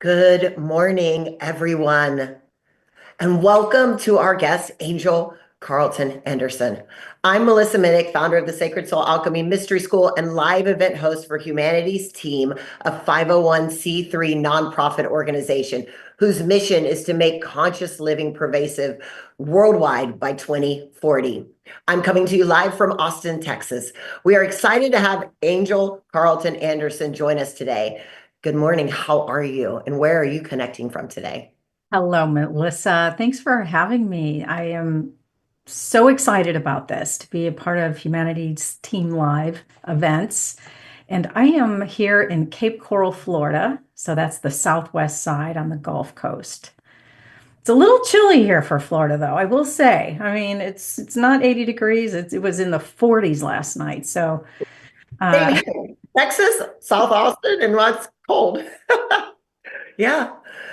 Good morning, everyone, and welcome to our guest, Angel Carlton Anderson. I'm Melissa Minnich, founder of the Sacred Soul Alchemy Mystery School and live event host for HumanityStream, a 501c3 nonprofit organization whose mission is to make conscious living pervasive worldwide by 2040. I'm coming to you live from Austin, Texas. We are excited to have Angel Carlton Anderson join us today. Good morning. How are you? And where are you connecting from today? Hello, Melissa. Thanks for having me. I am so excited about this to be a part of Humanity's Team Live events. And I am here in Cape Coral, Florida. So that's the southwest side on the Gulf Coast. It's a little chilly here for Florida, though, I will say. I mean, it's not 80 degrees. It was in the 40s last night. So Same uh, here. Texas, South Austin, and what's cold. Yeah.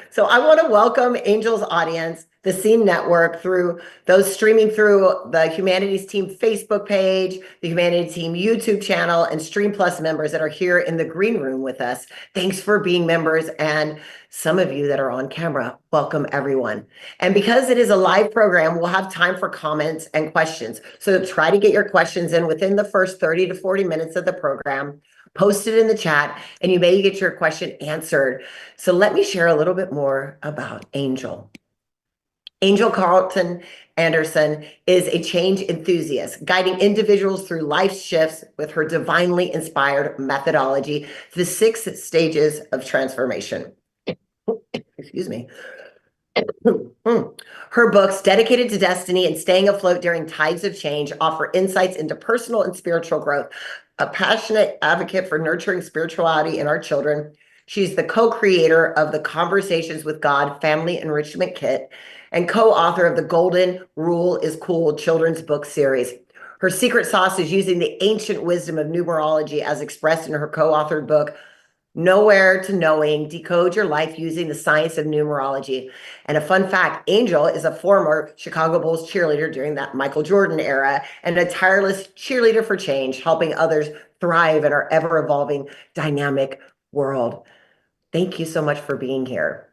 So I want to welcome Angel's audience, the Scene Network, through those streaming through the Humanities Team Facebook page, the Humanities Team YouTube channel, and Stream Plus members that are here in the green room with us. Thanks for being members. And some of you that are on camera, welcome everyone. And because it is a live program, we'll have time for comments and questions. So try to get your questions in within the first 30 to 40 minutes of the program. Post it in the chat and you may get your question answered. So let me share a little bit more about Angel. Angel Carlton Anderson is a change enthusiast, guiding individuals through life shifts with her divinely inspired methodology, the 6 stages of transformation. Excuse me. Her books, Dedicated to Destiny and Staying Afloat During Tides of Change, offer insights into personal and spiritual growth. A passionate advocate for nurturing spirituality in our children, she's the co-creator of the Conversations with God Family Enrichment Kit and co-author of the Golden Rule is Cool children's book series. Her secret sauce is using the ancient wisdom of numerology as expressed in her co-authored book, Nowhere to Knowing, Decode Your Life Using the Science of Numerology. And a fun fact, Angel is a former Chicago Bulls cheerleader during that Michael Jordan era and a tireless cheerleader for change, helping others thrive in our ever-evolving dynamic world. Thank you so much for being here.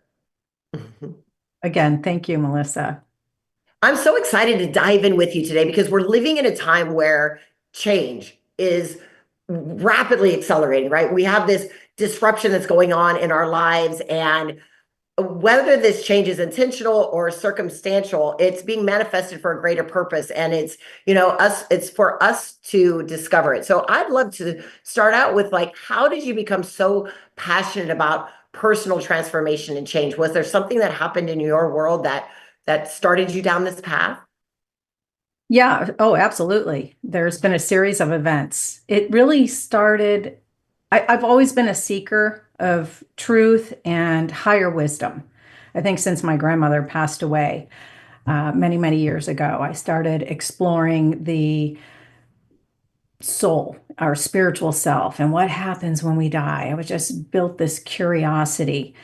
again, thank you, Melissa. I'm so excited to dive in with you today because we're living in a time where change is rapidly accelerating, right? We have this disruption that's going on in our lives, and whether this change is intentional or circumstantial, it's being manifested for a greater purpose, and it's for us to discover it. So I'd love to start out with, like, how did you become so passionate about personal transformation and change? Was there something that happened in your world that started you down this path? Yeah, oh, absolutely. There's been a series of events. It really started, I've always been a seeker of truth and higher wisdom. I think since my grandmother passed away many, many years ago, I started exploring the soul, our spiritual self, and what happens when we die. I was just built this curiosity.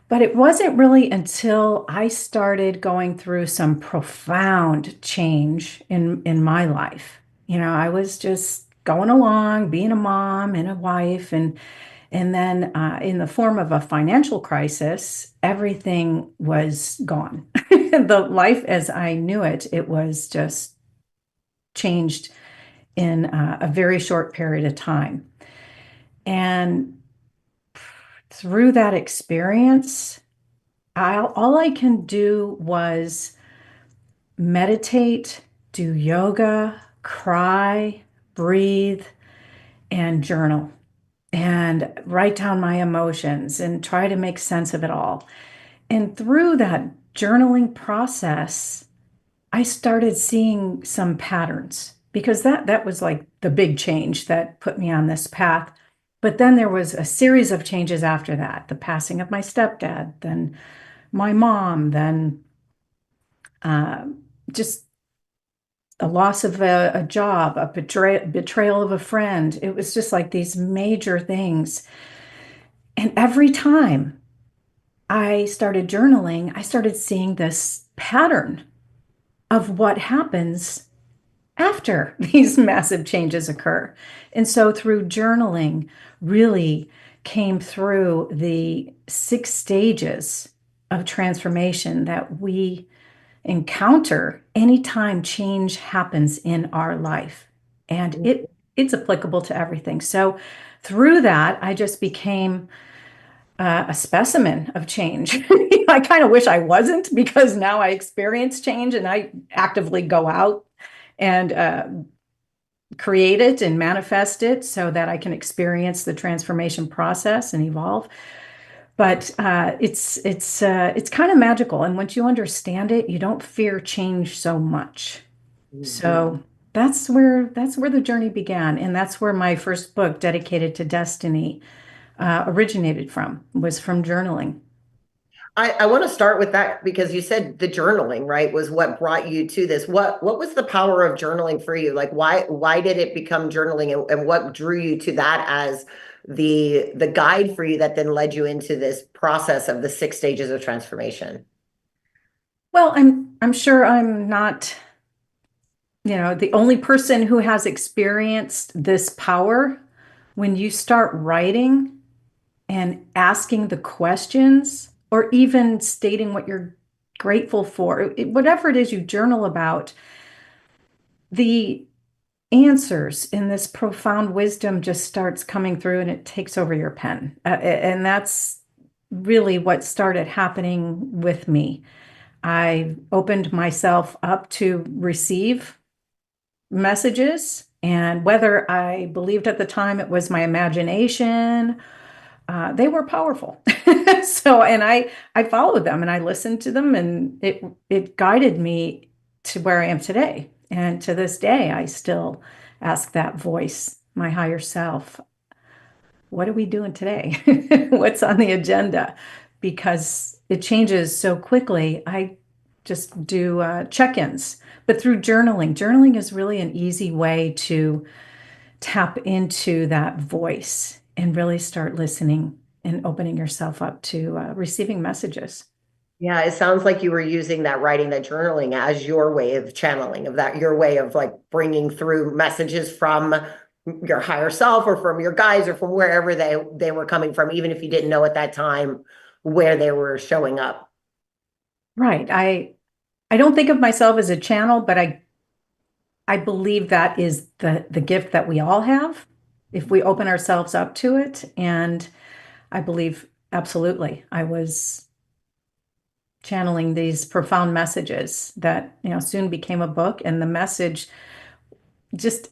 But it wasn't really until I started going through some profound change in my life. I was just going along, being a mom and a wife, and then in the form of a financial crisis, everything was gone. The life as I knew it, it was just changed in a very short period of time. And through that experience, all I can do was meditate, do yoga, cry, breathe, and journal and write down my emotions and try to make sense of it all. And through that journaling process, I started seeing some patterns because that was like the big change that put me on this path. But then there was a series of changes after that, the passing of my stepdad, then my mom, then uh, just a loss of a job, a betrayal of a friend. It was just like these major things. And every time I started journaling, I started seeing this pattern of what happens after these massive changes occur. And so through journaling, really came through the 6 stages of transformation that we encounter anytime change happens in our life. And it's applicable to everything. So through that, I just became a specimen of change. I kind of wish I wasn't, because now I experience change and I actively go out and create it and manifest it so that I can experience the transformation process and evolve. But it's kind of magical, and once you understand it, you don't fear change so much. So that's where the journey began, and that's where my first book, dedicated to destiny, originated from, was from journaling. I want to start with that because you said the journaling, right, was what brought you to this. What was the power of journaling for you? Like why did it become journaling, and what drew you to that as the guide for you that then led you into this process of the 6 stages of transformation? Well, I'm sure I'm not, the only person who has experienced this power. When you start writing and asking the questions, or even stating what you're grateful for, whatever it is you journal about, the answers in this profound wisdom just starts coming through, and it takes over your pen. And that's really what started happening with me. I opened myself up to receive messages, and whether I believed at the time it was my imagination, they were powerful. So, and I followed them and I listened to them, and it guided me to where I am today. And to this day, I still ask that voice, my higher self, what are we doing today? What's on the agenda? Because it changes so quickly. I just do check-ins, but through journaling. Journaling is really an easy way to tap into that voice and really start listening and opening yourself up to receiving messages. Yeah, it sounds like you were using that writing, that journaling as your way of channeling, of that, your way of like bringing through messages from your higher self or from your guides or from wherever they were coming from, even if you didn't know at that time where they were showing up. Right. I don't think of myself as a channel, but I believe that is the gift that we all have if we open ourselves up to it. And I believe absolutely I was channeling these profound messages that, soon became a book. And the message, just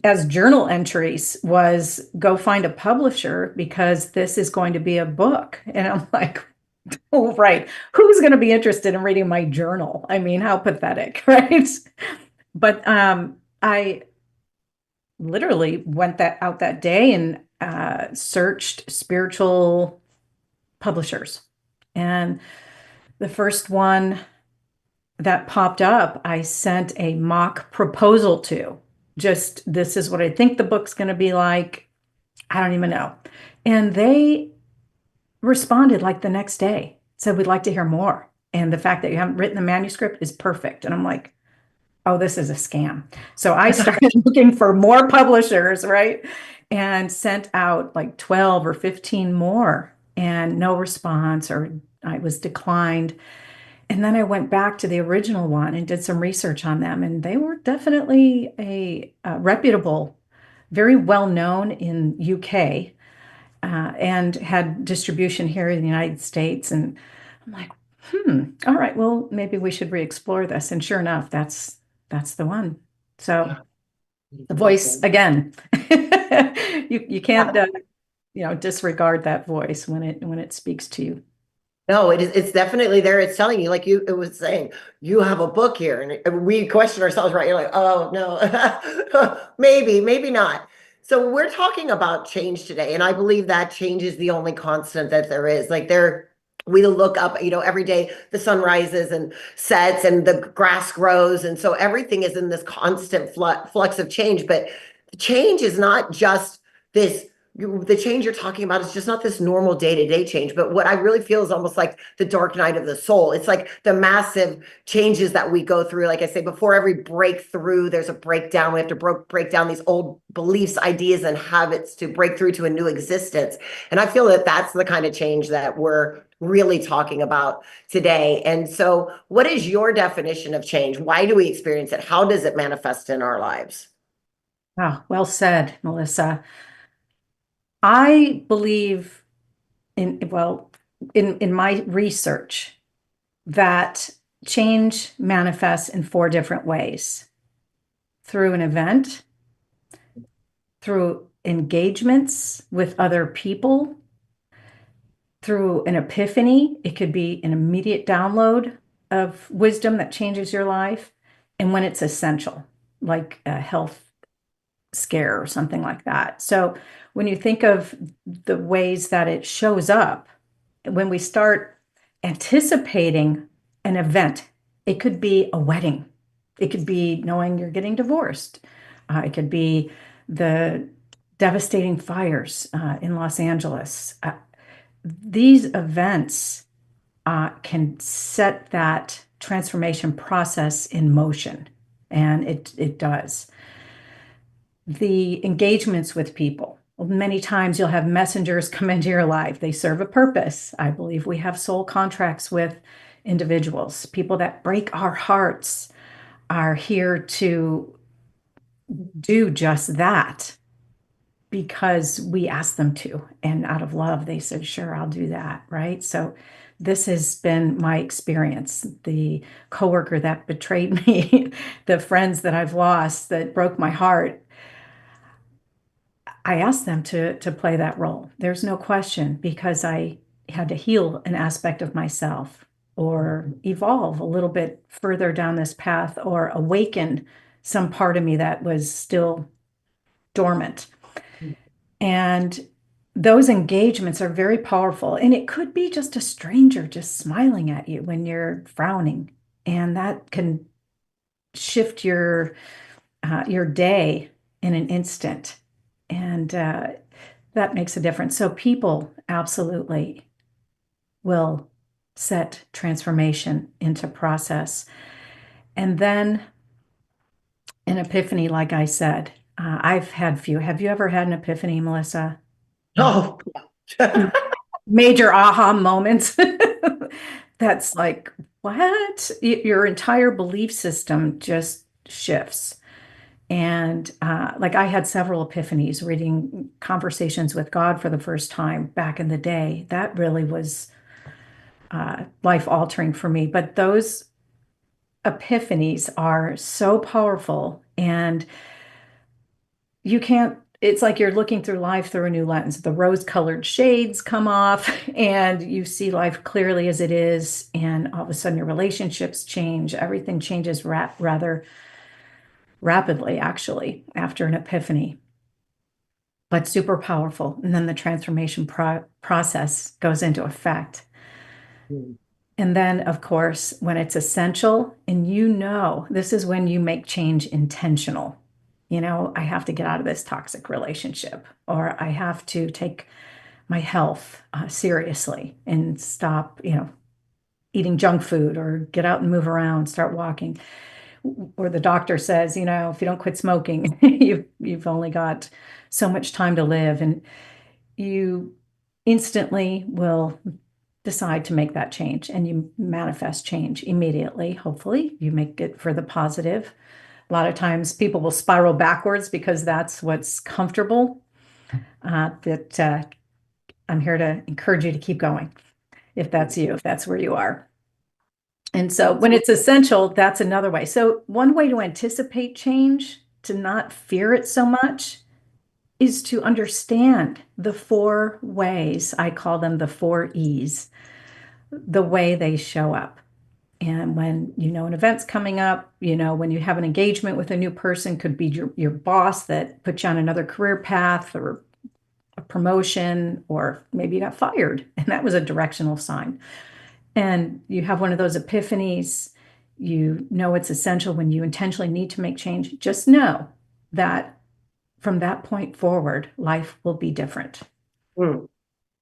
as journal entries, was go find a publisher because this is going to be a book. And I'm like, oh, right. Who's going to be interested in reading my journal? I mean, how pathetic, right? But I literally went out that day and searched spiritual publishers. And the first one that popped up, I sent a mock proposal to. Just, this is what I think the book's going to be like. I don't even know. And they responded like the next day, said, we'd like to hear more. And the fact that you haven't written the manuscript is perfect. And I'm like, oh, this is a scam. So I started looking for more publishers, right? And sent out like 12 or 15 more, and no response, or I was declined. And then I went back to the original one and did some research on them, and they were definitely a reputable, very well known in UK, and had distribution here in the United States. And I'm like, all right, well, maybe we should re-explore this. And sure enough, that's the one. So the voice again, you can't disregard that voice when it speaks to you. No, it's definitely there. It's telling you, like it was saying, you have a book here. And we question ourselves, right? You're like, oh no, maybe not. So we're talking about change today. And I believe that change is the only constant that there is. Like we look up, every day the sun rises and sets and the grass grows. And so everything is in this constant flux of change. But change is not just this the change you're talking about is just not this normal day-to-day change, but what I really feel is almost like the dark night of the soul. It's like the massive changes that we go through. Like I say, before every breakthrough, there's a breakdown. We have to break down these old beliefs, ideas, and habits to break through to a new existence. And I feel that that's the kind of change that we're really talking about today. And so, what is your definition of change? Why do we experience it? How does it manifest in our lives? Ah, well said, Melissa. I believe in my research that change manifests in four different ways: through an event, through engagements with other people, through an epiphany. It could be an immediate download of wisdom that changes your life, and when it's essential, like a health scare or something like that. So when you think of the ways that it shows up, when we start anticipating an event, it could be a wedding. It could be knowing you're getting divorced. It could be the devastating fires in Los Angeles. These events can set that transformation process in motion, and it does. The engagements with people. Many times you'll have messengers come into your life. They serve a purpose. I believe we have soul contracts with individuals. People that break our hearts are here to do just that because we asked them to. And out of love, they said, sure, I'll do that. Right. So this has been my experience. The coworker that betrayed me, the friends that I've lost that broke my heart, I asked them to play that role. There's no question, because I had to heal an aspect of myself or evolve a little bit further down this path or awaken some part of me that was still dormant. And those engagements are very powerful. And it could be just a stranger just smiling at you when you're frowning. And that can shift your day in an instant. And that makes a difference. So people absolutely will set transformation into process. And then an epiphany, like I said, I've had few. Have you ever had an epiphany, Melissa? Oh, Major aha moments. That's like, what? Your entire belief system just shifts. And like I had several epiphanies reading Conversations with God for the first time back in the day. That really was life altering for me. But those epiphanies are so powerful, and you can't, it's like you're looking through life through a new lens. The rose-colored shades come off, and you see life clearly as it is. And all of a sudden, your relationships change. Everything changes rather rapidly, actually, after an epiphany, but super powerful. And then the transformation process goes into effect. And then, of course, when it's essential, and this is when you make change intentional. I have to get out of this toxic relationship, or I have to take my health seriously and stop, eating junk food, or get out and move around, start walking. Or the doctor says, if you don't quit smoking, you've only got so much time to live, and you instantly will decide to make that change, and you manifest change immediately. Hopefully, you make it for the positive. A lot of times people will spiral backwards because that's what's comfortable. But I'm here to encourage you to keep going if that's you, if that's where you are. And so when it's essential, that's another way. So one way to anticipate change, to not fear it so much, is to understand the four ways. I call them the four E's, the way they show up. And when an event's coming up, when you have an engagement with a new person, could be your boss that put you on another career path or a promotion, or maybe you got fired, and that was a directional sign. And you have one of those epiphanies, it's essential when you intentionally need to make change. Just know that from that point forward, life will be different. Mm.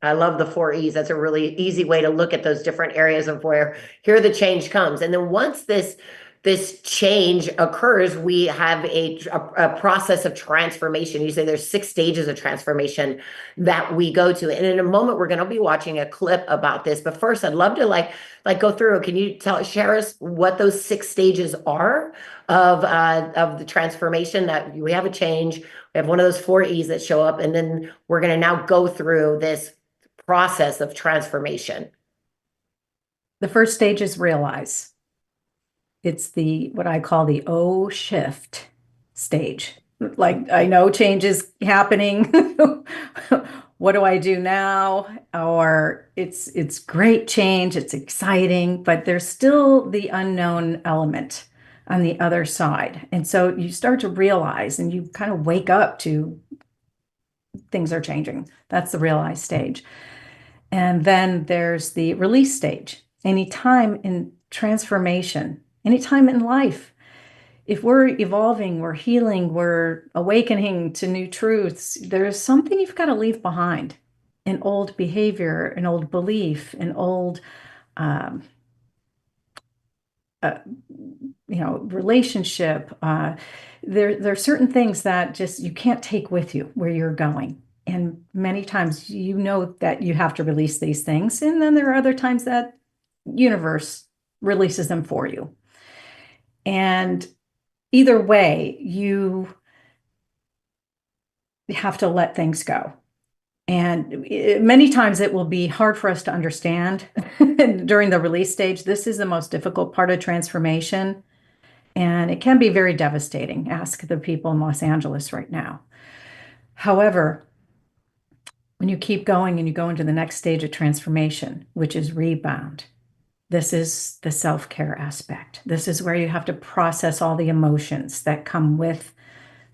I love the four E's. That's a really easy way to look at those different areas of where here the change comes. And then once this change occurs, we have a process of transformation. You say there's 6 stages of transformation that we go to. And in a moment, we're going to be watching a clip about this. But first, I'd love to like go through. Can you share us what those 6 stages are of the transformation? That we have a change. We have one of those four E's that show up, and then we're going to now go through this process of transformation. The first stage is realize. It's the what I call the O shift stage. Like I know change is happening. What do I do now? Or it's great change, it's exciting, but there's still the unknown element on the other side. And so you start to realize and you kind of wake up to things are changing. That's the realize stage. And then there's the release stage. Anytime in transformation, anytime in life, if we're evolving, we're healing, we're awakening to new truths, there's something you've got to leave behind. An old behavior, an old belief, an old, um, uh, relationship. There are certain things that just you can't take with you where you're going. And many times you know that you have to release these things. And then there are other times that universe releases them for you. And either way, you have to let things go. And many times it will be hard for us to understand during the release stage. This is the most difficult part of transformation. And it can be very devastating. Ask the people in Los Angeles right now. However, when you keep going and you go into the next stage of transformation, which is rebound, this is the self-care aspect. This is where you have to process all the emotions that come with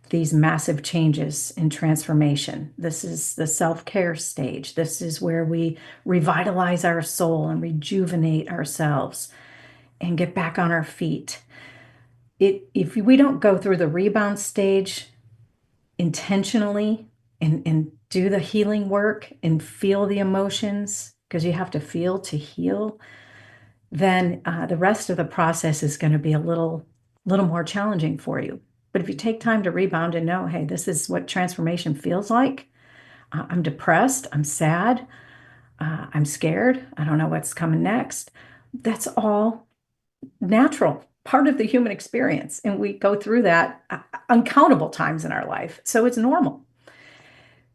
these massive changes in transformation. This is the self-care stage. This is where we revitalize our soul and rejuvenate ourselves and get back on our feet. If we don't go through the rebound stage intentionally and do the healing work and feel the emotions, because you have to feel to heal, then the rest of the process is going to be a little more challenging for you. But if you take time to rebound and know, hey, this is what transformation feels like. I'm depressed. I'm sad. I'm scared. I don't know what's coming next. That's all natural, part of the human experience. And we go through that uncountable times in our life. So it's normal.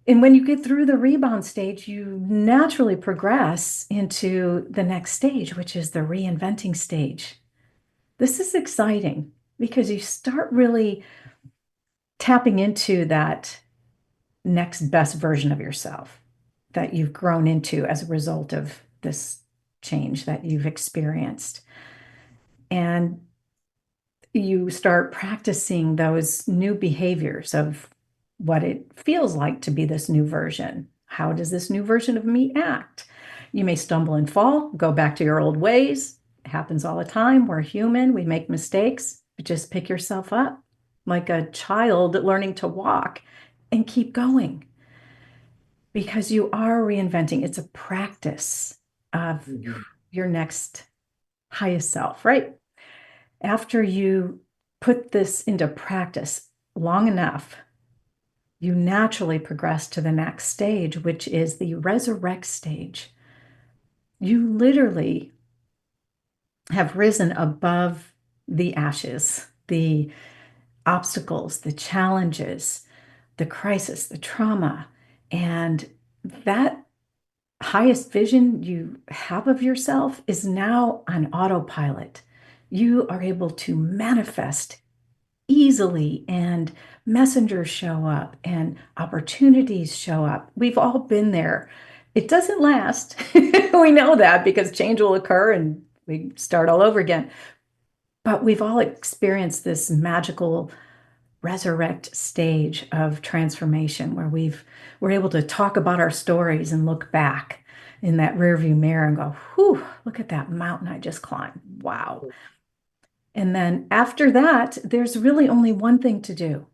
And when you get through the rebound stage, you naturally progress into the next stage, which is the reinventing stage. This is exciting because you start really tapping into that next best version of yourself that you've grown into as a result of this change that you've experienced. And you start practicing those new behaviors of what it feels like to be this new version. How does this new version of me act? You may stumble and fall, go back to your old ways. It happens all the time. We're human. We make mistakes, but just pick yourself up like a child learning to walk and keep going because you are reinventing. It's a practice of your next highest self, right? After you put this into practice long enough, you naturally progress to the next stage, which is the resurrect stage. You literally have risen above the ashes, the obstacles, the challenges, the crisis, the trauma, and that highest vision you have of yourself is now on autopilot. You are able to manifest easily, and messengers show up and opportunities show up. We've all been there. It doesn't last. We know that because change will occur and we start all over again. But we've all experienced this magical resurrect stage of transformation where we're able to talk about our stories and look back in that rearview mirror and go, whew, look at that mountain I just climbed. Wow. And then after that, there's really only one thing to do.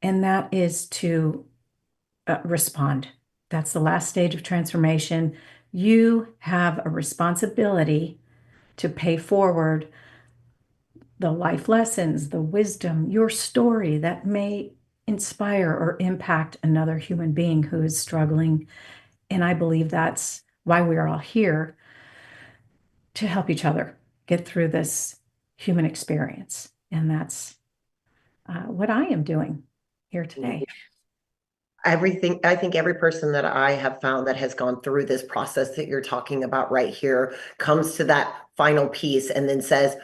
and that is to respond. That's the last stage of transformation. You have a responsibility to pay forward the life lessons, the wisdom, your story that may inspire or impact another human being who is struggling. And I believe that's why we are all here, to help each other get through this human experience. And that's what I am doing here today. Everything, I think every person that I have found that has gone through this process that you're talking about right here comes to that final piece and then says,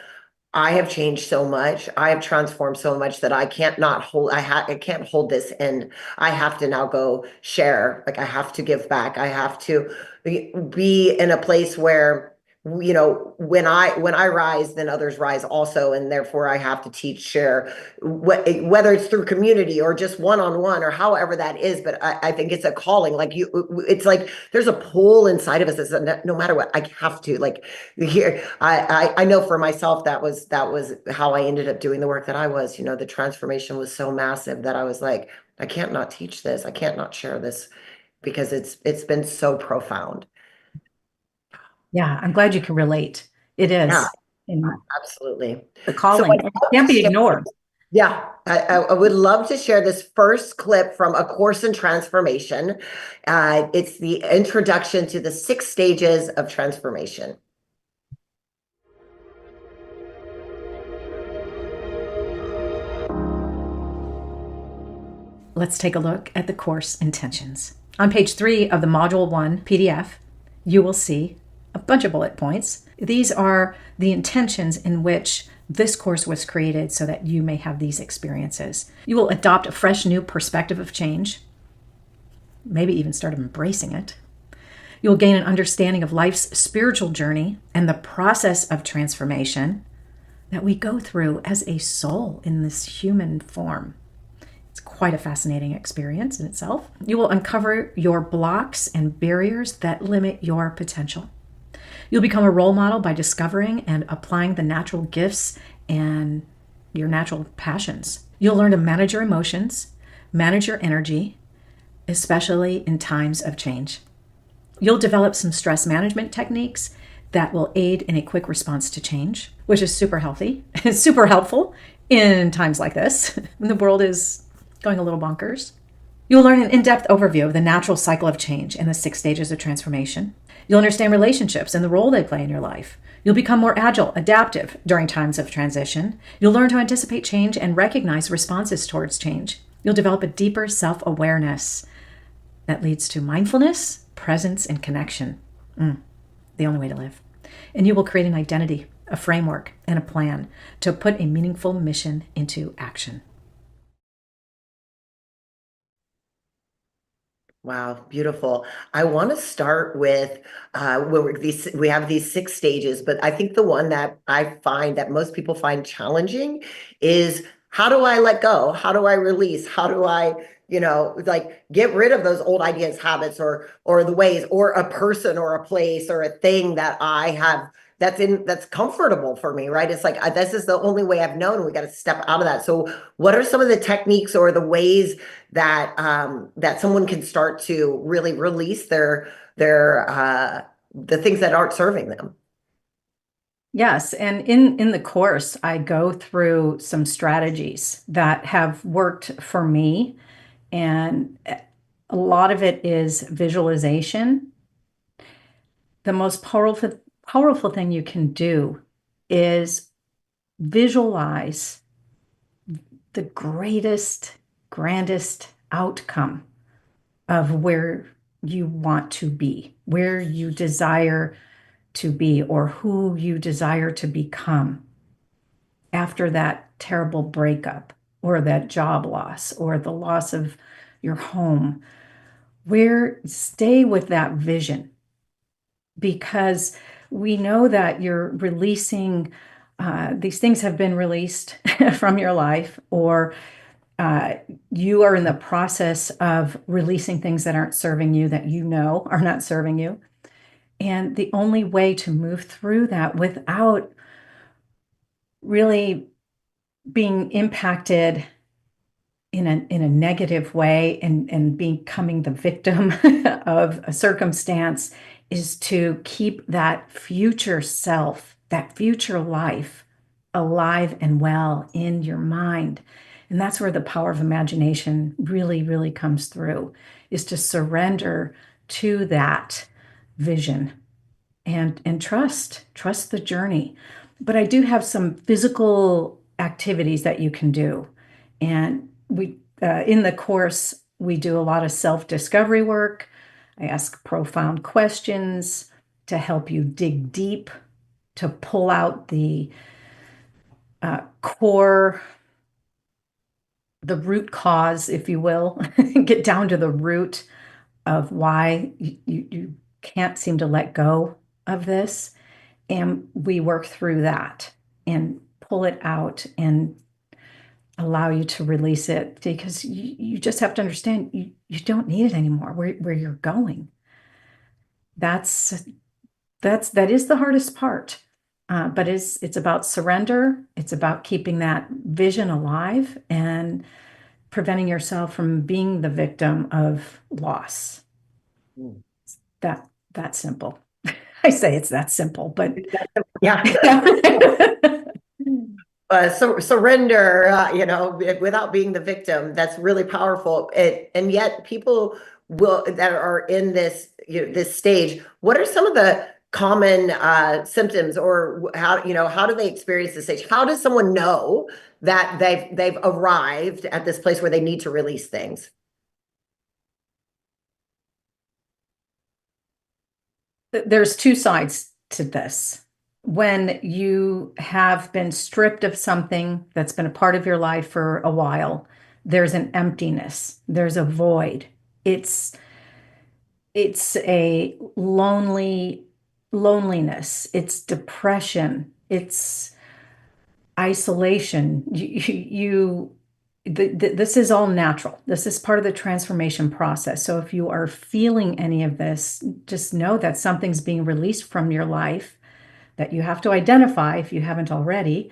I have changed so much. I have transformed so much that I can't not hold, I can't hold this in. I have to now go share. Like I have to give back. I have to be in a place where, when I rise, then others rise also. And therefore I have to teach, share, whether it's through community or just one-on-one or however that is. But I think it's a calling. Like it's like there's a pull inside of us that says, no matter what, I have to. Like here, I know for myself that was how I ended up doing the work that I was. The transformation was so massive that I was like, I can't not teach this. I can't not share this because it's been so profound. Yeah, I'm glad you can relate. It Yeah, is. And absolutely. the So calling, I'd it love can't to be share. ignored. Yeah, I would love to share this first clip from A Course in Transformation. It's the introduction to the 6 stages of transformation. Let's take a look at the course intentions. On page 3 of the Module 1 PDF, you will see a bunch of bullet points. These are the intentions in which this course was created so that you may have these experiences. You will adopt a fresh new perspective of change, maybe even start embracing it. You'll gain an understanding of life's spiritual journey and the process of transformation that we go through as a soul in this human form. It's quite a fascinating experience in itself. You will uncover your blocks and barriers that limit your potential. You'll become a role model by discovering and applying the natural gifts and your natural passions. You'll learn to manage your emotions, manage your energy, especially in times of change. You'll develop some stress management techniques that will aid in a quick response to change, which is super healthy and super helpful in times like this when the world is going a little bonkers. You'll learn an in-depth overview of the natural cycle of change and the 6 stages of transformation. You'll understand relationships and the role they play in your life. You'll become more agile, adaptive during times of transition. You'll learn to anticipate change and recognize responses towards change. You'll develop a deeper self-awareness that leads to mindfulness, presence, and connection. The only way to live. And you will create an identity, a framework, and a plan to put a meaningful mission into action. Wow, beautiful. I want to start with we have these 6 stages, but I think the one that I find that most people find challenging is how do I let go? How do I release? How do I, like get rid of those old ideas, habits, or the ways, or a person or a place or a thing that I have that's comfortable for me, right? It's like this is the only way I've known. We got to step out of that. So, what are some of the techniques or the ways that someone can start to really release their the things that aren't serving them? Yes, and in the course, I go through some strategies that have worked for me, and a lot of it is visualization. The most powerful thing you can do is visualize the greatest, grandest outcome of where you want to be, where you desire to be, or who you desire to become after that terrible breakup or that job loss or the loss of your home. Where stay with that vision, because we know that you're releasing these things have been released from your life, or you are in the process of releasing things that aren't serving you, that you know are not serving you. And the only way to move through that without really being impacted in in a negative way and becoming the victim of a circumstance is to keep that future self, that future life alive and well in your mind. And that's where the power of imagination really, really comes through, is to surrender to that vision and trust the journey. But I do have some physical activities that you can do. And we in the course, we do a lot of self-discovery work. I ask profound questions to help you dig deep, to pull out the core, the root cause, if you will, get down to the root of why you can't seem to let go of this. And we work through that and pull it out and allow you to release it, because you just have to understand you don't need it anymore where you're going. That's that is the hardest part. But it's about surrender. It's about keeping that vision alive and preventing yourself from being the victim of loss. Mm. That simple. I say it's that simple, but Yeah. Surrender, without being the victim. That's really powerful. And yet people that are in this, this stage, what are some of the common symptoms, or how do they experience this stage? How does someone know that they've arrived at this place where they need to release things? there's two sides to this. When you have been stripped of something that's been a part of your life for a while, there's an emptiness, there's a void. It's a loneliness, it's depression, it's isolation. This is all natural. This is part of the transformation process. So if you are feeling any of this, just know that something's being released from your life that you have to identify if you haven't already.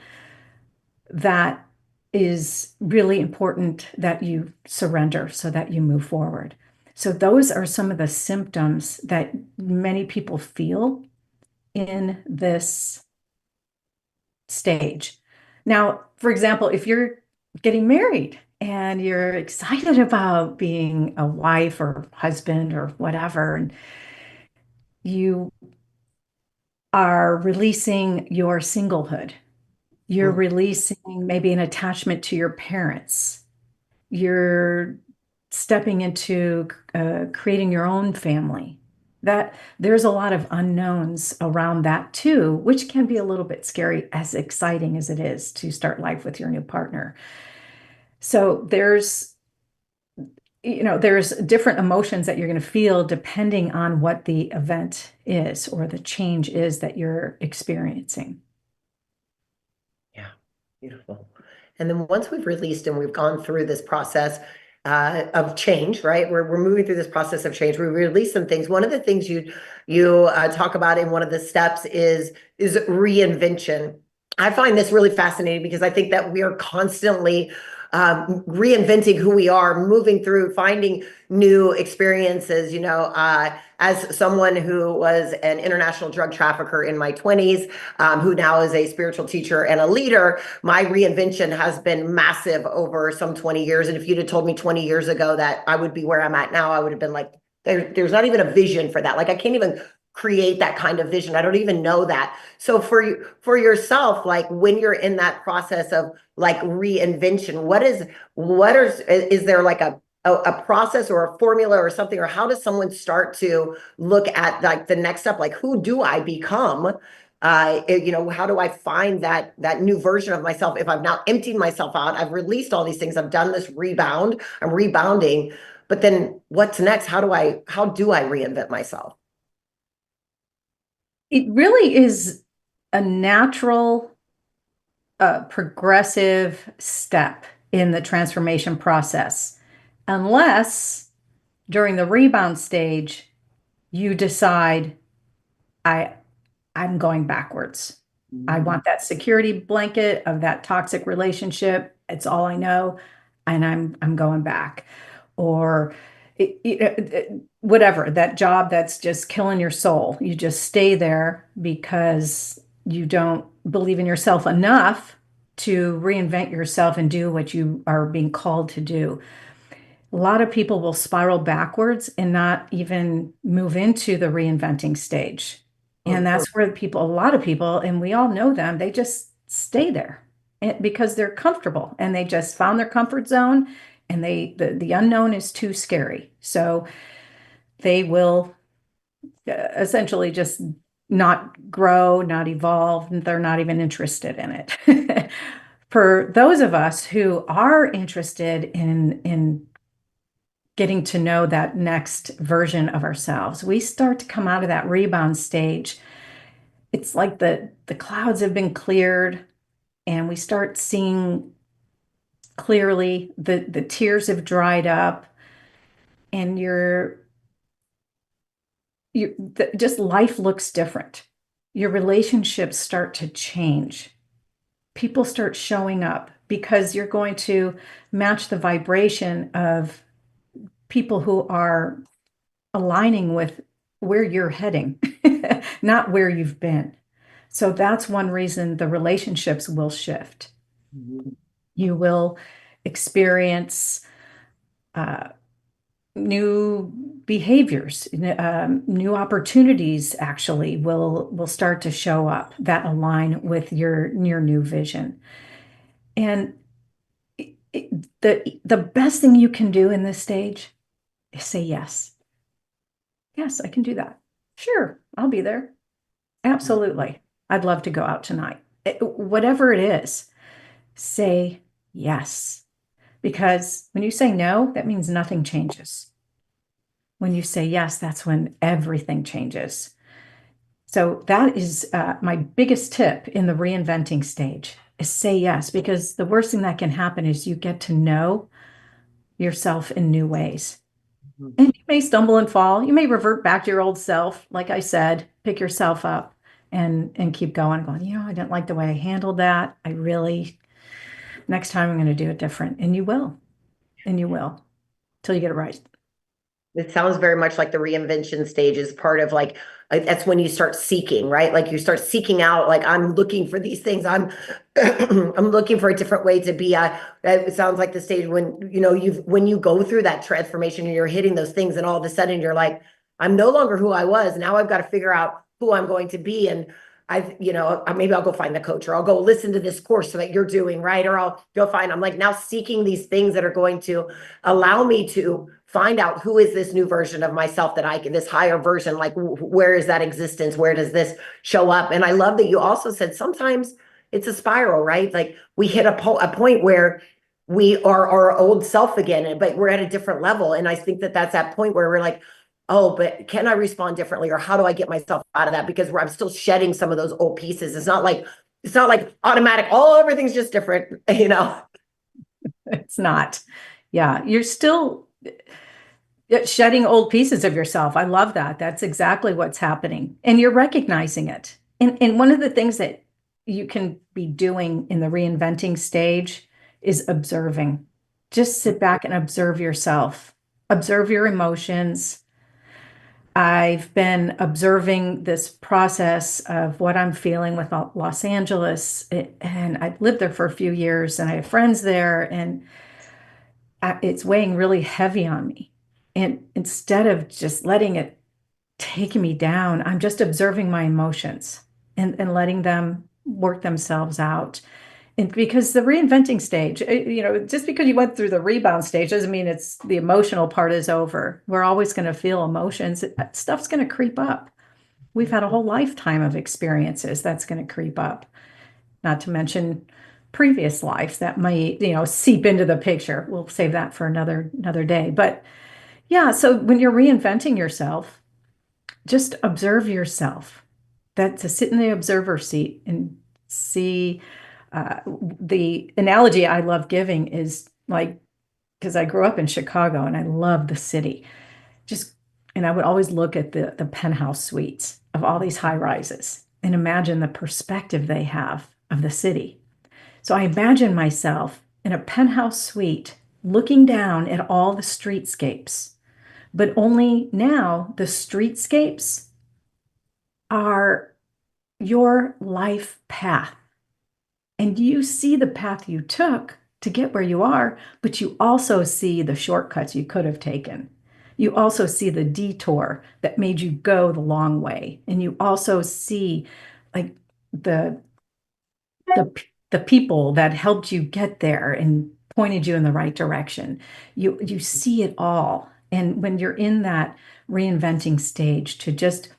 That is really important that you surrender so that you move forward. So those are some of the symptoms that many people feel in this stage. Now, for example, if you're getting married and you're excited about being a wife or husband or whatever, and you are releasing your singlehood, you're Mm. releasing maybe an attachment to your parents, you're stepping into creating your own family. That there's a lot of unknowns around that too, which can be a little bit scary, as exciting as it is to start life with your new partner. So there's different emotions that you're going to feel depending on what the event is or the change is that you're experiencing. Yeah, beautiful. And then once we've released and we've gone through this process of change, right? We're moving through this process of change. We release some things. One of the things you talk about in one of the steps is reinvention. I find this really fascinating because I think that we are constantly reinventing who we are, moving through, finding new experiences. As someone who was an international drug trafficker in my 20s, who now is a spiritual teacher and a leader, my reinvention has been massive over some 20 years. And if you'd have told me 20 years ago that I would be where I'm at now, I would have been like, there's not even a vision for that. Like, I can't even create that kind of vision. I don't even know that. So for yourself, like when you're in that process of like reinvention, is there like a process or a formula or something, or how does someone start to look at like the next step? Like, who do I become? How do I find that new version of myself if I've now emptied myself out? I've released all these things. I've done this rebound. I'm rebounding. But then what's next? How do I reinvent myself? It really is a natural, progressive step in the transformation process, unless during the rebound stage, you decide, I, I'm going backwards. I want that security blanket of that toxic relationship. It's all I know. and I'm going back. Or whatever, that job that's just killing your soul. You just stay there because you don't believe in yourself enough to reinvent yourself and do what you are being called to do. A lot of people will spiral backwards and not even move into the reinventing stage. And Mhm. that's where a lot of people, and we all know them, they just stay there because they're comfortable and they just found their comfort zone, and the unknown is too scary. So they will essentially just not grow, not evolve, and they're not even interested in it. For those of us who are interested in getting to know that next version of ourselves, we start to come out of that rebound stage. It's like the clouds have been cleared and we start seeing clearly, the tears have dried up, and just life looks different. Your relationships start to change. People start showing up because you're going to match the vibration of people who are aligning with where you're heading, not where you've been. So that's one reason the relationships will shift. Mhm. You will experience uh, new behaviors, new opportunities actually will start to show up that align with your new vision. And the best thing you can do in this stage is say yes. Yes, I can do that. Sure, I'll be there. Absolutely. I'd love to go out tonight. Whatever it is, say yes. Because when you say no, that means nothing changes. When you say yes, that's when everything changes. So that is my biggest tip in the reinventing stage is say yes, because the worst thing that can happen is you get to know yourself in new ways. And you may stumble and fall. You may revert back to your old self. Like I said, pick yourself up and keep going, going, I didn't like the way I handled that. Next time I'm going to do it different. And you will. And you will till you get it right. It sounds very much like the reinvention stage is part of like that's when you start seeking, right? Like you start seeking out, like I'm looking for these things. I'm I'm looking for a different way to be. It sounds like the stage when when you go through that transformation and you're hitting those things, and all of a sudden you're like, I'm no longer who I was. Now I've got to figure out who I'm going to be. And maybe I'll go find the coach, or I'll go listen to this course that you're doing, right? Or I'll go find, I'm like now seeking these things that are going to allow me to find out who is this new version of myself that I can, this higher version, like where is that existence? Where does this show up? And I love that you also said sometimes it's a spiral, right? Like we hit a point where we are our old self again, but we're at a different level. And I think that that's that point where we're like, oh, but can I respond differently? Or how do I get myself out of that? Because I'm still shedding some of those old pieces. It's not like automatic. Oh, everything's just different, It's not. Yeah, you're still shedding old pieces of yourself. I love that. That's exactly what's happening. And you're recognizing it. And one of the things that you can be doing in the reinventing stage is observing. Just sit back and observe yourself, observe your emotions. I've been observing this process of what I'm feeling with Los Angeles. And I've lived there for a few years and I have friends there, and it's weighing really heavy on me. And instead of just letting it take me down, I'm just observing my emotions and letting them work themselves out. And because the reinventing stage, just because you went through the rebound stage doesn't mean it's the emotional part is over. We're always going to feel emotions. Stuff's going to creep up. We've had a whole lifetime of experiences that's going to creep up, not to mention previous lives that might, seep into the picture. We'll save that for another day. But yeah, so when you're reinventing yourself, just observe yourself. That to sit in the observer seat and see. The analogy I love giving is like, because I grew up in Chicago and I love the city. Just and I would always look at the penthouse suites of all these high rises and imagine the perspective they have of the city. So I imagine myself in a penthouse suite looking down at all the streetscapes. But only now the streetscapes are your life path. And you see the path you took to get where you are, but you also see the shortcuts you could have taken. You also see the detour that made you go the long way. And you also see like the the people that helped you get there and pointed you in the right direction. You see it all. And when you're in that reinventing stage, to just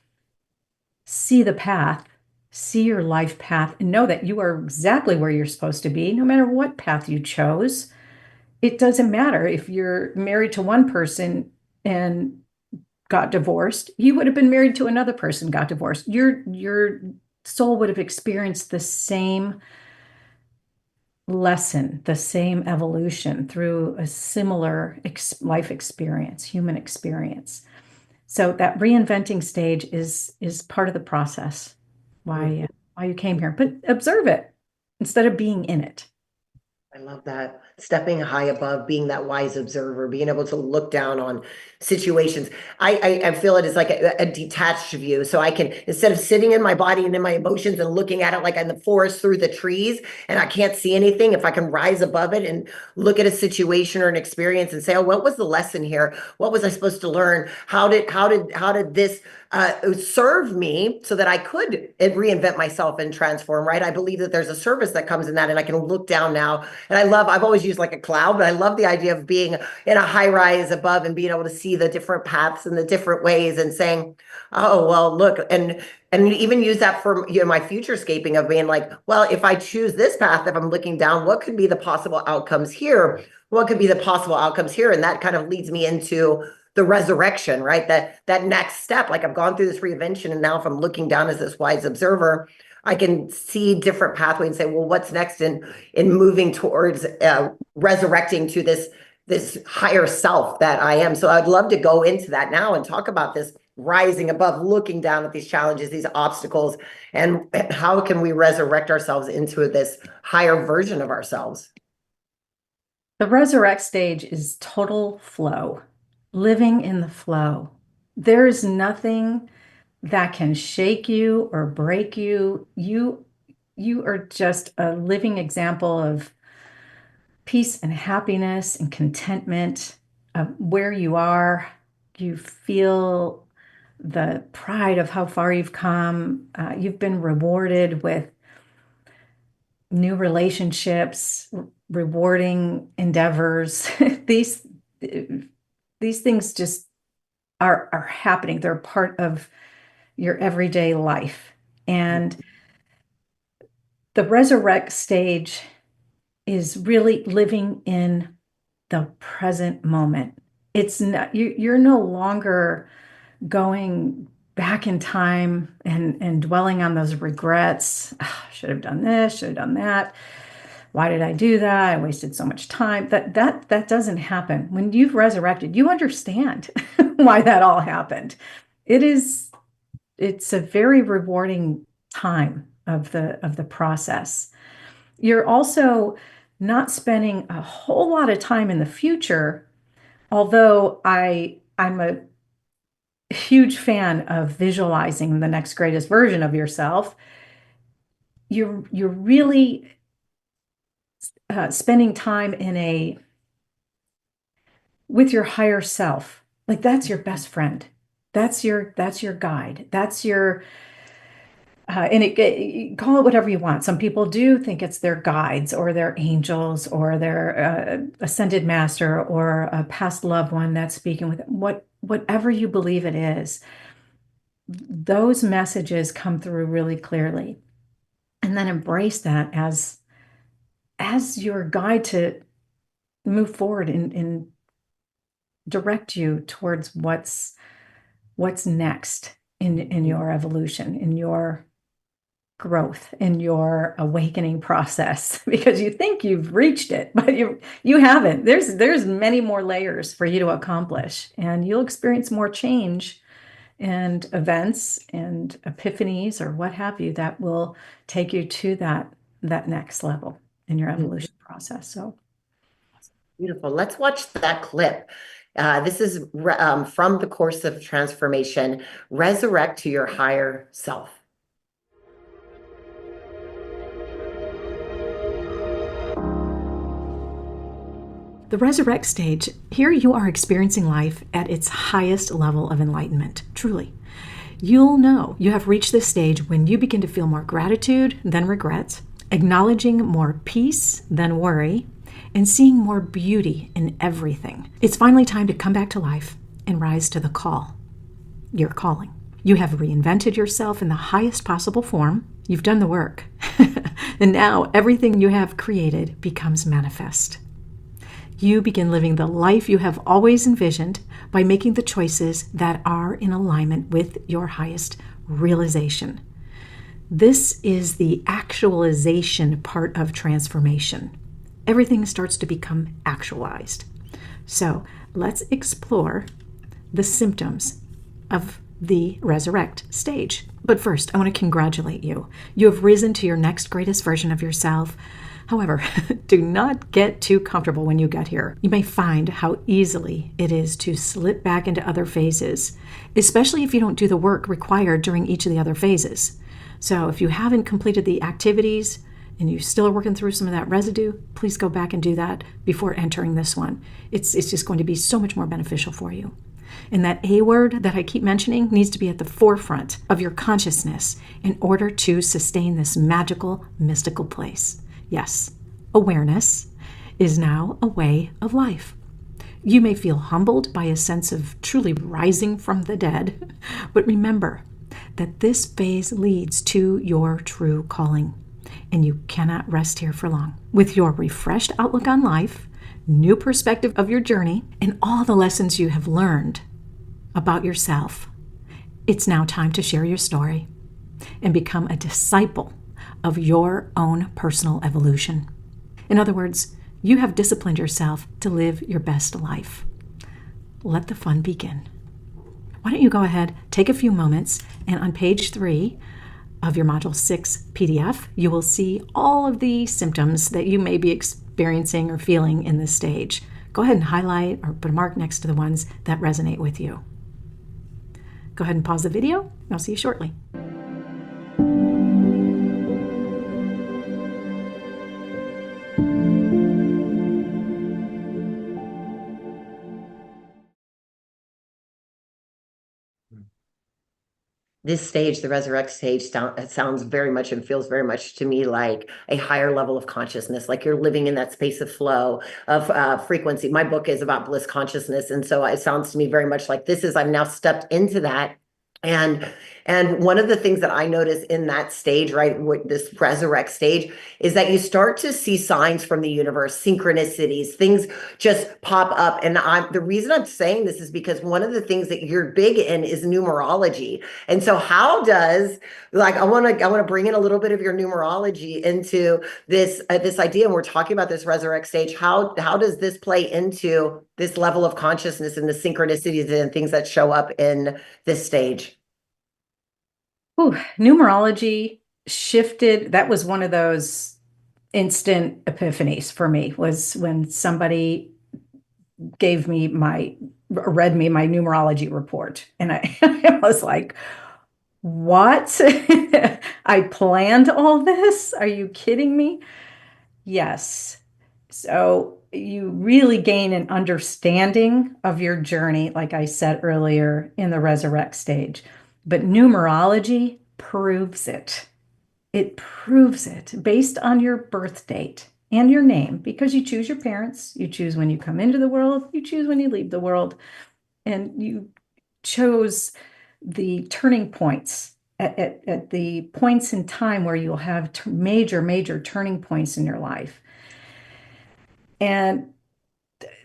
see the path, see your life path, and know that you are exactly where you're supposed to be, no matter what path you chose. It doesn't matter if you're married to one person and got divorced, you would have been married to another person, got divorced. Your soul would have experienced the same lesson, the same evolution through a similar life experience, human experience. So that reinventing stage is part of the process. Why you came here, but observe it instead of being in it. I love that. Stepping high above, being that wise observer, being able to look down on situations. I feel it is like a detached view. So I can, instead of sitting in my body and in my emotions and looking at it like in the forest through the trees and I can't see anything, if I can rise above it and look at a situation or an experience and say, oh, what was the lesson here? What was I supposed to learn? How did this serve me so that I could reinvent myself and transform, right? I believe that there's a service that comes in that, and I can look down now. And I've always used like a cloud, but I love the idea of being in a high rise above and being able to see the different paths and the different ways and saying, oh, well, look, and even use that for my future scaping of being like, well, if I choose this path, if I'm looking down, what could be the possible outcomes here? What could be the possible outcomes here? And that kind of leads me into the resurrection, right? That next step, like I've gone through this reinvention, and now if I'm looking down as this wise observer, I can see different pathways and say, well, what's next in moving towards resurrecting to this higher self that I am. So I'd love to go into that now and talk about this rising above, looking down at these challenges, these obstacles, and how can we resurrect ourselves into this higher version of ourselves. The resurrect stage is total flow, living in the flow. There's nothing that can shake you or break you. You are just a living example of peace and happiness and contentment of where you are. You feel the pride of how far you've come. You've been rewarded with new relationships, rewarding endeavors. These these things just are happening. They're part of your everyday life. And the resurrect stage is really living in the present moment. It's not, you're no longer going back in time and dwelling on those regrets. "Ah, should have done this, should have done that. Why did I do that? I wasted so much time." That doesn't happen. When you've resurrected, you understand why that all happened. It is it's a very rewarding time of the process. You're also not spending a whole lot of time in the future, although I'm a huge fan of visualizing the next greatest version of yourself. You're really spending time in a with your higher self. Like that's your best friend. That's your guide. That's your and call it whatever you want. Some people do think it's their guides or their angels or their ascended master or a past loved one that's speaking with whatever you believe it is. Those messages come through really clearly, and then embrace that as your guide to move forward and direct you towards what's next in your evolution, in your growth, in your awakening process, because you think you've reached it, but you haven't. There's many more layers for you to accomplish, and you'll experience more change and events and epiphanies or what have you that will take you to that next level in your evolution process. So Beautiful. Let's watch that clip. This is from the Course of Transformation, Resurrect to Your Higher Self. The resurrect stage, here you are experiencing life at its highest level of enlightenment, truly. You'll know you have reached this stage when you begin to feel more gratitude than regret, acknowledging more peace than worry, and seeing more beauty in everything. It's finally time to come back to life and rise to the call, your calling. You have reinvented yourself in the highest possible form. You've done the work. And now everything you have created becomes manifest. You begin living the life you have always envisioned by making the choices that are in alignment with your highest realization. This is the actualization part of transformation. Everything starts to become actualized. So let's explore the symptoms of the resurrect stage. But first, I want to congratulate you. You have risen to your next greatest version of yourself. However, do not get too comfortable when you get here. You may find how easily it is to slip back into other phases, especially if you don't do the work required during each of the other phases. So if you haven't completed the activities and you still are working through some of that residue, please go back and do that before entering this one. It's just going to be so much more beneficial for you. And that A word that I keep mentioning needs to be at the forefront of your consciousness in order to sustain this magical, mystical place. Yes, awareness is now a way of life. You may feel humbled by a sense of truly rising from the dead, but remember that this phase leads to your true calling, and you cannot rest here for long. With your refreshed outlook on life, new perspective of your journey, and all the lessons you have learned about yourself, it's now time to share your story and become a disciple of your own personal evolution. In other words, you have disciplined yourself to live your best life. Let the fun begin. Why don't you go ahead, take a few moments, and on page 3 of your Module 6 PDF, you will see all of the symptoms that you may be experiencing or feeling in this stage. Go ahead and highlight or put a mark next to the ones that resonate with you. Go ahead and pause the video, and I'll see you shortly. This stage, the resurrect stage, sounds very much and feels very much to me like a higher level of consciousness, like you're living in that space of flow, of frequency. My book is about bliss consciousness. And so it sounds to me very much like this is, I've now stepped into that. And one of the things that I notice in that stage, right, with this resurrect stage, is that you start to see signs from the universe, synchronicities, things just pop up. And the reason I'm saying this is because one of the things that you're big in is numerology. And so how does, like, I want to bring in a little bit of your numerology into this idea. And we're talking about this resurrect stage. How does this play into this level of consciousness and the synchronicities and things that show up in this stage? Ooh, numerology shifted. That was one of those instant epiphanies for me, was when somebody read me my numerology report. And I was like, what? I planned all this? Are you kidding me? Yes. So you really gain an understanding of your journey, like I said earlier, in the resurrect stage. But numerology proves it. It proves it based on your birth date and your name, because you choose your parents, you choose when you come into the world, you choose when you leave the world, and you chose the turning points at the points in time where you'll have major turning points in your life. And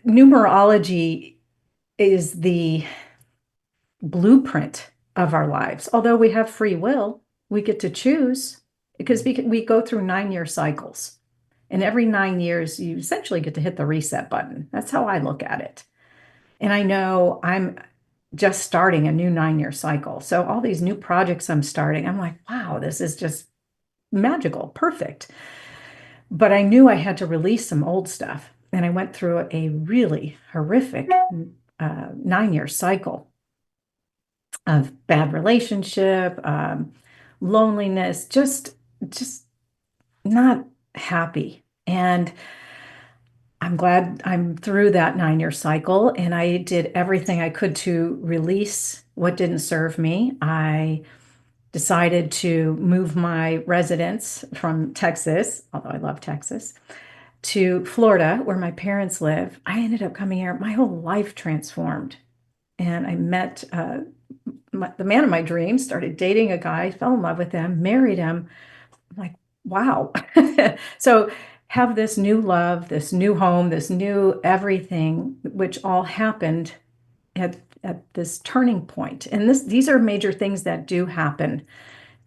numerology is the blueprint of our lives. Although we have free will, we get to choose, because we go through 9-year cycles. And every 9 years, you essentially get to hit the reset button. That's how I look at it. And I know I'm just starting a new 9-year cycle. So all these new projects I'm starting, I'm like, wow, this is just magical, perfect. But I knew I had to release some old stuff. And I went through a really horrific 9-year cycle of bad relationship, loneliness, just not happy. And I'm glad I'm through that 9-year cycle, and I did everything I could to release what didn't serve me. I decided to move my residence from Texas, although I love Texas, to Florida, where my parents live. I ended up coming here. My whole life transformed. And I met the man of my dreams, started dating a guy, fell in love with him, married him. I'm like, wow. So have this new love, this new home, this new everything, which all happened at this turning point. And these are major things that do happen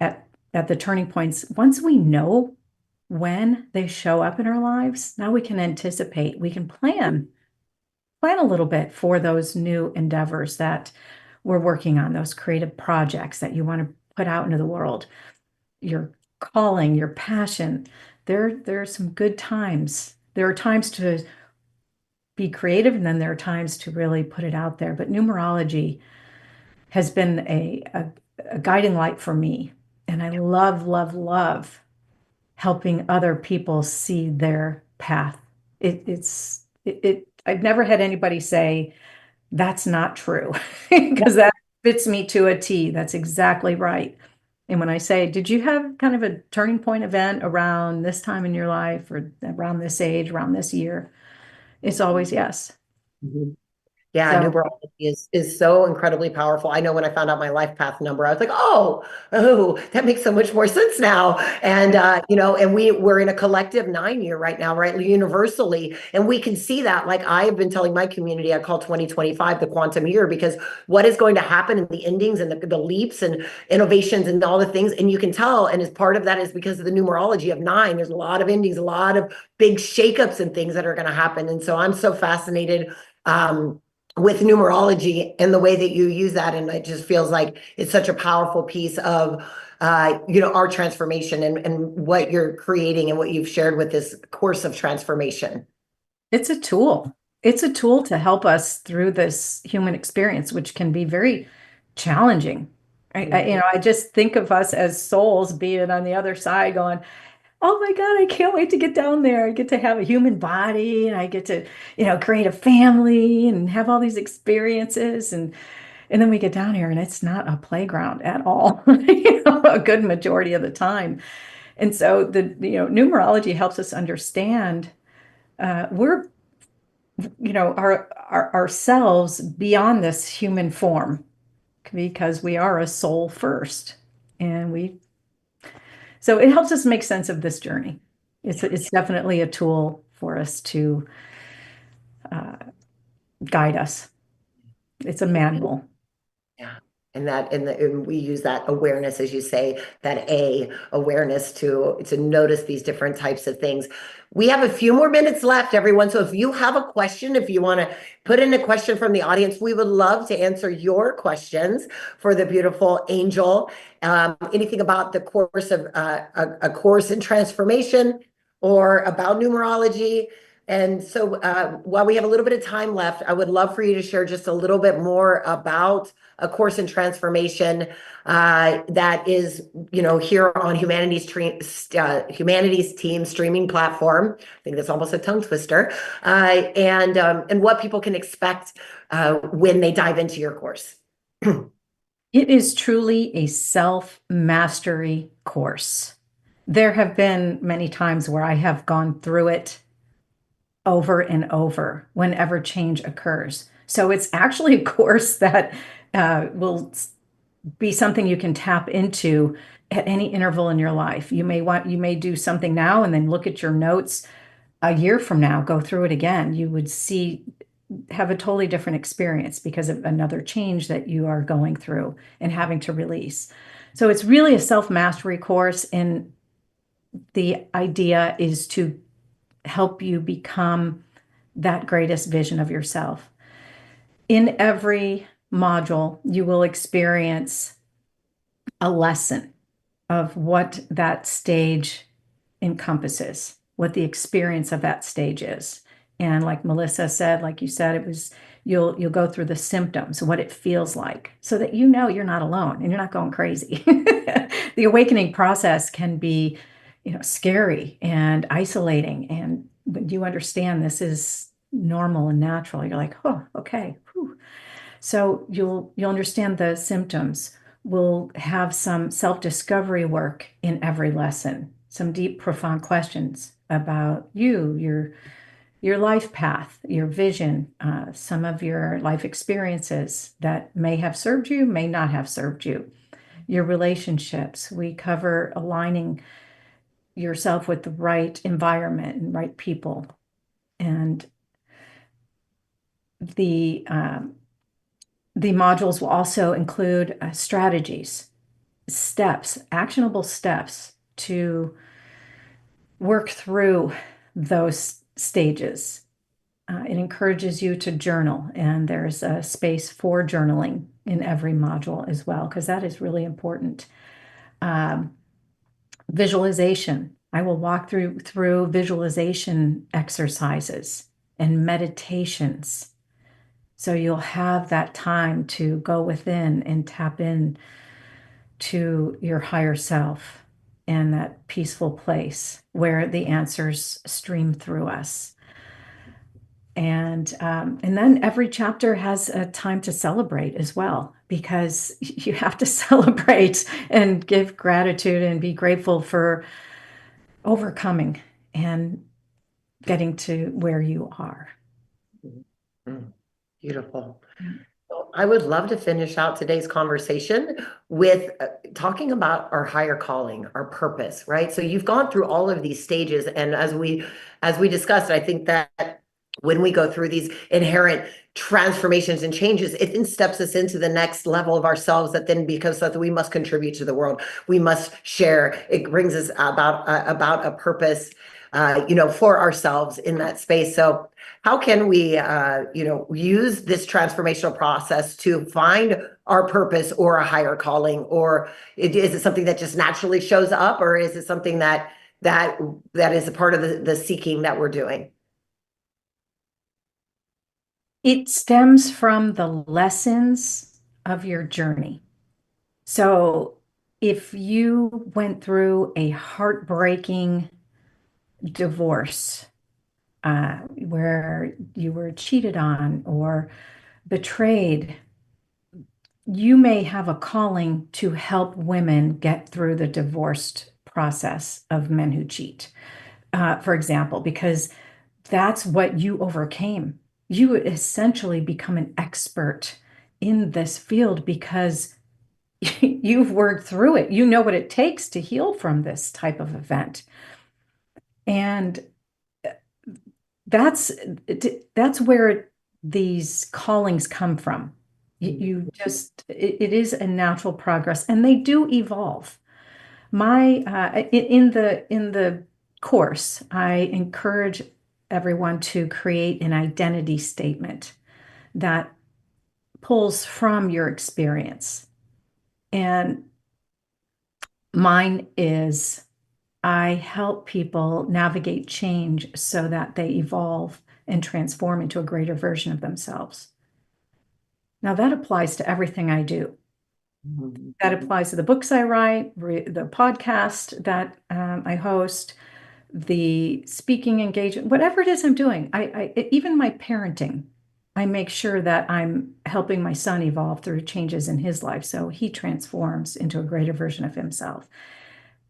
at the turning points. Once we know when they show up in our lives, now we can anticipate, we can plan a little bit for those new endeavors that we're working on, those creative projects that you want to put out into the world, your calling, your passion. There are some good times. There are times to be creative, and then there are times to really put it out there. But numerology has been a guiding light for me. And I love, love, love helping other people see their path. I've never had anybody say, that's not true, because that fits me to a T. That's exactly right. And when I say, did you have kind of a turning point event around this time in your life or around this age, around this year? It's always yes. Mhm. Yeah, So numerology is so incredibly powerful. I know when I found out my life path number, I was like, oh, that makes so much more sense now. And and we're in a collective 9-year right now, right? Universally. And we can see that. Like I have been telling my community, I call 2025 the quantum year, because what is going to happen in the endings and the leaps and innovations and all the things, and you can tell, and as part of that is because of the numerology of 9, there's a lot of endings, a lot of big shakeups and things that are going to happen. And so I'm so fascinated with numerology and the way that you use that. And it just feels like it's such a powerful piece of, our transformation and what you're creating and what you've shared with this course of transformation. it's a tool. It's a tool to help us through this human experience, which can be very challenging. I just think of us as souls being on the other side going, oh my God, I can't wait to get down there. I get to have a human body and I get to, create a family and have all these experiences. And then we get down here and it's not a playground at all, a good majority of the time. And so numerology helps us understand we're, ourselves beyond this human form, because we are a soul first. And so it helps us make sense of this journey. It's definitely a tool for us to guide us. It's a manual. Yeah. And we use that awareness, as you say, that awareness to notice these different types of things. We have a few more minutes left, everyone. So if you have a question, if you want to put in a question from the audience, we would love to answer your questions for the beautiful Angel. Anything about the course of a course in transformation or about numerology. And so while we have a little bit of time left, I would love for you to share just a little bit more about a course in transformation that is, here on Humanity's Team streaming platform. I think that's almost a tongue twister. And what people can expect when they dive into your course. It is truly a self-mastery course. There have been many times where I have gone through it over and over whenever change occurs. So it's actually a course that will be something you can tap into at any interval in your life. You may do something now and then look at your notes a year from now, go through it again. You would have a totally different experience because of another change that you are going through and having to release. So it's really a self-mastery course, and the idea is to help you become that greatest vision of yourself. In every module, you will experience a lesson of what that stage encompasses, what the experience of that stage is. And like Melissa said, like you said, it was you'll go through the symptoms, what it feels like, so that you know you're not alone and you're not going crazy. The awakening process can be, scary and isolating. And when you understand this is normal and natural, you're like, oh, okay. Whew. So you'll understand the symptoms. We'll have some self-discovery work in every lesson, some deep, profound questions about you, your life path, your vision, some of your life experiences that may have served you, may not have served you, your relationships. We cover aligning yourself with the right environment and right people. And the modules will also include strategies, steps, actionable steps to work through those stages. It encourages you to journal, and there's a space for journaling in every module as well, because that is really important. Visualization. I will walk through visualization exercises and meditations. So you'll have that time to go within and tap in to your higher self and that peaceful place where the answers stream through us. And then every chapter has a time to celebrate as well, because you have to celebrate and give gratitude and be grateful for overcoming and getting to where you are. Beautiful. Yeah. So I would love to finish out today's conversation with talking about our higher calling, our purpose, right? So you've gone through all of these stages, and as we discussed, I think that when we go through these inherent transformations and changes, it then steps us into the next level of ourselves that then becomes something we must contribute to the world. We must share. It brings us about a purpose, for ourselves in that space. So how can we, use this transformational process to find our purpose or a higher calling? Or is it something that just naturally shows up, or is it something that is a part of the seeking that we're doing? It stems from the lessons of your journey. So if you went through a heartbreaking divorce, where you were cheated on or betrayed, you may have a calling to help women get through the divorced process of men who cheat, for example, because that's what you overcame. You essentially become an expert in this field because you've worked through it. You know what it takes to heal from this type of event. And that's where these callings come from. You just it is a natural progress, and they do evolve. In the course, I encourage everyone to create an identity statement that pulls from your experience. And mine is, I help people navigate change so that they evolve and transform into a greater version of themselves. Now, that applies to everything I do. That applies to the books I write, the podcast that I host, the speaking engagement, whatever it is I'm doing. Even my parenting, I make sure that I'm helping my son evolve through changes in his life so he transforms into a greater version of himself.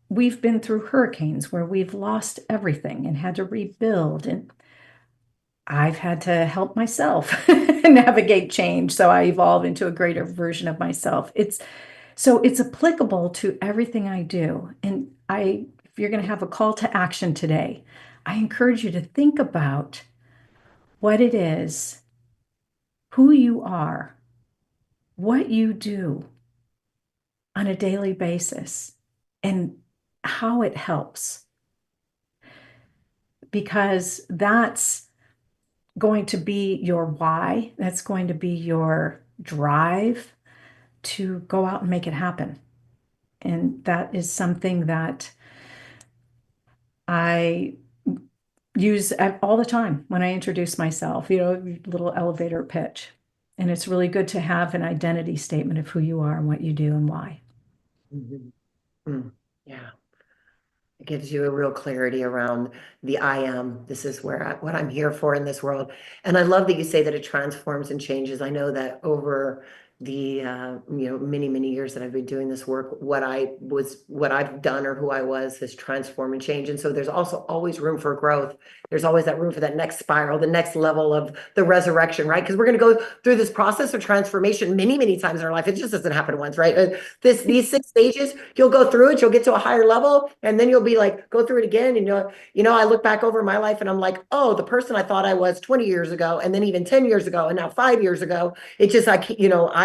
We've been through hurricanes where we've lost everything and had to rebuild, and I've had to help myself navigate change so I evolve into a greater version of myself. It's applicable to everything I do. And if you're going to have a call to action today, I encourage you to think about what it is, who you are, what you do on a daily basis, and how it helps. Because that's going to be your why, that's going to be your drive to go out and make it happen. And that is something that I use all the time when I introduce myself, little elevator pitch. And it's really good to have an identity statement of who you are and what you do and why. Mhm. Mm. Yeah. It gives you a real clarity around the I am. This is what I'm here for in this world. And I love that you say that it transforms and changes. I know that over the many, many years that I've been doing this work, what I've done or who I was has transformed and changed. And so there's also always room for growth. There's always that room for that next spiral, the next level of the resurrection, right? Because we're going to go through this process of transformation many, many times in our life. It just doesn't happen once, right? These 6 stages, you'll go through it, you'll get to a higher level, and then you'll be like, go through it again. And I look back over my life and I'm like, oh, the person I thought I was 20 years ago, and then even 10 years ago, and now 5 years ago, it just, I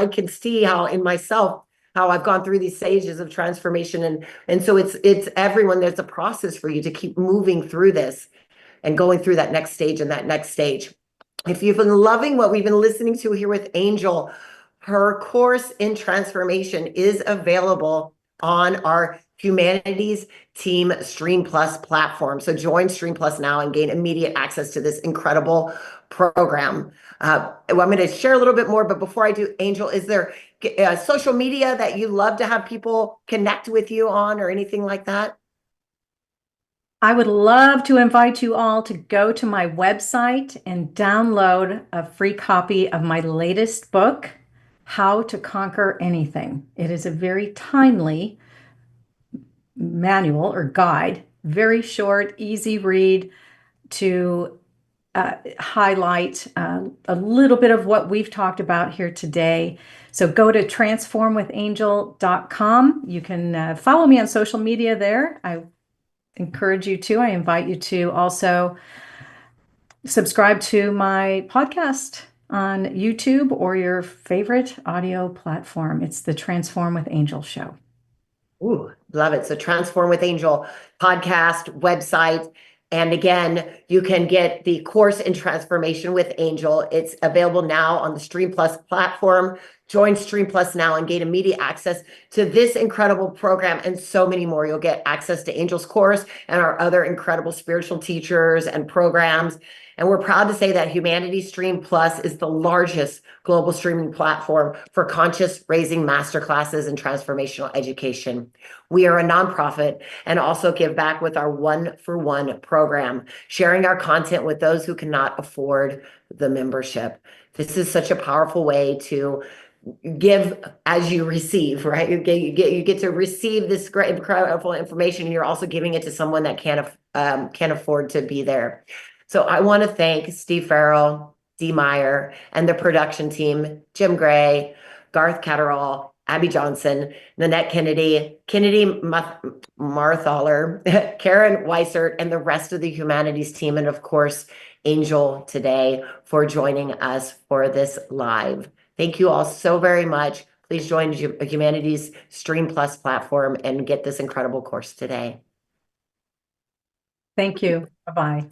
can see how in myself, how I've gone through these stages of transformation. And so it's everyone, there's a process for you to keep moving through this and going through that next stage and that next stage. If you've been loving what we've been listening to here with Angel, her course in transformation is available on our Humanities Team Stream Plus platform. So join Stream Plus now and gain immediate access to this incredible program. I'm going to share a little bit more, but before I do, Angel, is there social media that you love to have people connect with you on or anything like that? I would love to invite you all to go to my website and download a free copy of my latest book, How to Conquer Anything. It is a very timely manual or guide, very short, easy read to highlight a little bit of what we've talked about here today. So go to transformwithangel.com. You can follow me on social media there. I encourage you to. I invite you to also subscribe to my podcast on YouTube or your favorite audio platform. It's the Transform with Angel show. Ooh, love it. So Transform with Angel podcast, website. And again, you can get the course in transformation with Angel. It's available now on the Stream Plus platform. Join Stream Plus now and gain immediate access to this incredible program and so many more. You'll get access to Angel's course and our other incredible spiritual teachers and programs. And we're proud to say that HumanityStream Plus is the largest global streaming platform for conscious raising masterclasses and transformational education. We are a nonprofit and also give back with our 1-for-1 program, sharing our content with those who cannot afford the membership. This is such a powerful way to give as you receive, right? You get to receive this great, incredible information, and you're also giving it to someone that can't afford to be there. So I want to thank Steve Farrell, Dee Meyer, and the production team, Jim Gray, Garth Catterall, Abby Johnson, Nanette Kennedy Marthaler, Karen Weissert, and the rest of the Humanities team, and of course, Angel today for joining us for this live. Thank you all so very much. Please join Humanities Stream Plus platform and get this incredible course today. Thank you. Bye-bye.